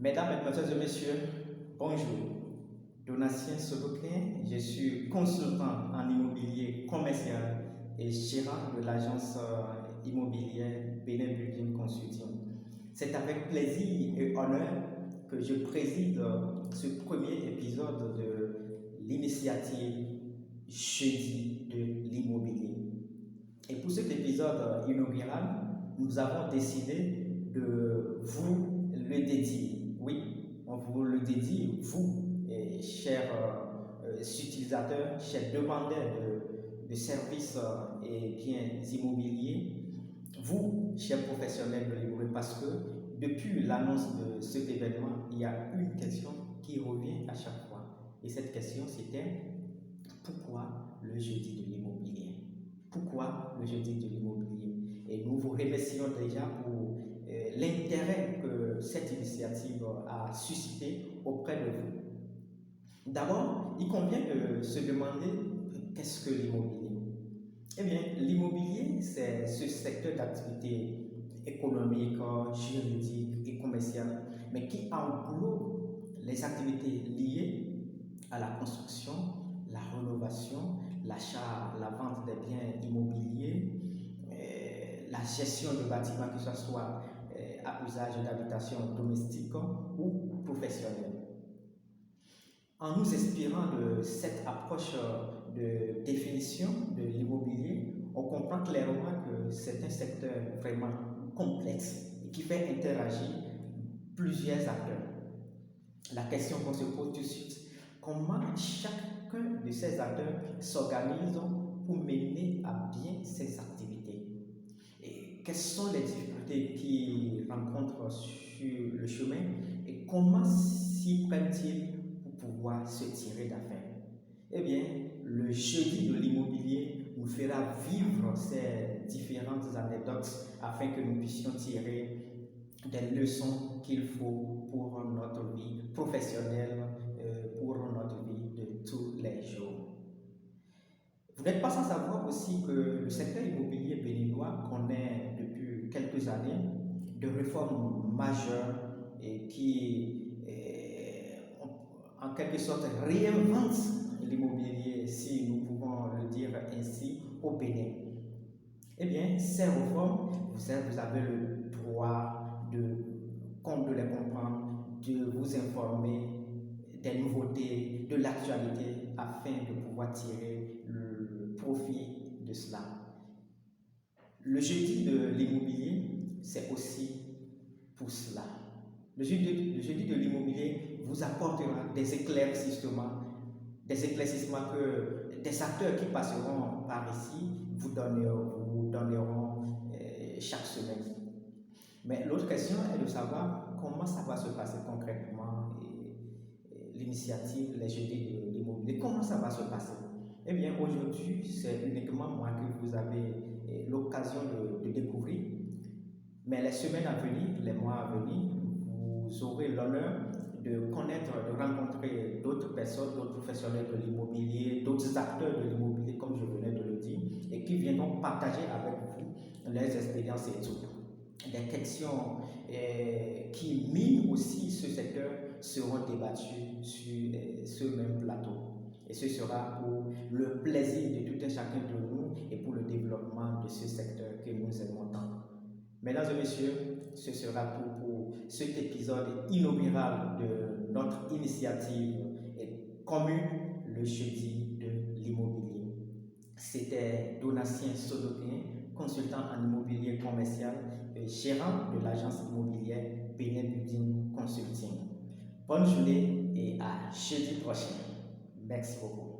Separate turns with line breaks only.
Mesdames, Mesdemoiselles et Messieurs, bonjour. Donatien Sodokin, je suis consultant en immobilier commercial et gérant de l'agence immobilière Benin Building Consulting. C'est avec plaisir et honneur que je préside ce premier épisode de l'initiative Jeudi de l'immobilier. Et pour cet épisode inaugural, nous avons décidé de vous le dédier. Oui, on vous le dédie, vous, chers utilisateurs, chers demandeurs de services et biens immobiliers, vous, chers professionnels de l'immobilier, parce que depuis l'annonce de cet événement, il y a une question qui revient à chaque fois. Et cette question, c'était pourquoi le jeudi de l'immobilier? Pourquoi le jeudi de l'immobilier? Et nous vous remercions déjà pour l'intérêt que cette initiative a suscité auprès de vous. D'abord, il convient de se demander qu'est-ce que l'immobilier? Eh bien, l'immobilier, c'est ce secteur d'activité économique, juridique et commerciale, mais qui englobe les activités liées à la construction, la rénovation, l'achat, la vente des biens immobiliers, la gestion de bâtiments, que ce soit à usage d'habitation domestique ou professionnelle. En nous inspirant de cette approche de définition de l'immobilier, on comprend clairement que c'est un secteur vraiment complexe et qui fait interagir plusieurs acteurs. La question qu'on se pose tout de suite, comment chacun de ces acteurs s'organise pour mener à bien ses activités? Et quelles sont les difficultés qu'ils rencontrent sur le chemin et comment s'y prennent-ils pour pouvoir se tirer d'affaire? Eh bien, le jeudi de l'immobilier nous fera vivre ces différentes anecdotes afin que nous puissions tirer des leçons qu'il faut pour notre vie professionnelle, pour notre vie de tous les jours. Vous n'êtes pas sans savoir aussi que le secteur immobilier béninois connaît depuis quelques années de réformes majeures et qui, en quelque sorte, réinventent l'immobilier, si nous pouvons le dire ainsi, au Bénin. Eh bien, ces réformes, vous avez le droit de les comprendre, de vous informer des nouveautés, de l'actualité, afin de pouvoir tirer le profit de cela. Le jeudi de l'immobilier, c'est aussi pour cela. Le jeudi de l'immobilier vous apportera des éclaircissements que des acteurs qui passeront par ici vous donneront chaque semaine. Mais l'autre question est de savoir comment ça va se passer concrètement l'initiative, les jeudis de l'immobilier, comment ça va se passer? Eh bien, aujourd'hui, c'est uniquement moi que vous avez l'occasion de découvrir. Mais les semaines à venir, les mois à venir, vous aurez l'honneur de connaître, de rencontrer d'autres personnes, d'autres professionnels de l'immobilier, d'autres acteurs de l'immobilier, comme je venais de le dire, et qui viendront partager avec vous leurs expériences et tout. Des questions qui minent aussi ce secteur seront débattues sur ce même plateau. Et ce sera pour le plaisir de tout un chacun de nous et pour le développement de ce secteur que nous aimons tant. Mesdames et messieurs, ce sera tout pour cet épisode inaugural de notre initiative commune, le jeudi de l'immobilier. C'était Donatien Sodokin, consultant en immobilier commercial et gérant de l'agence immobilière Benin Building Consulting. Bonne journée et à jeudi prochain. Merci beaucoup.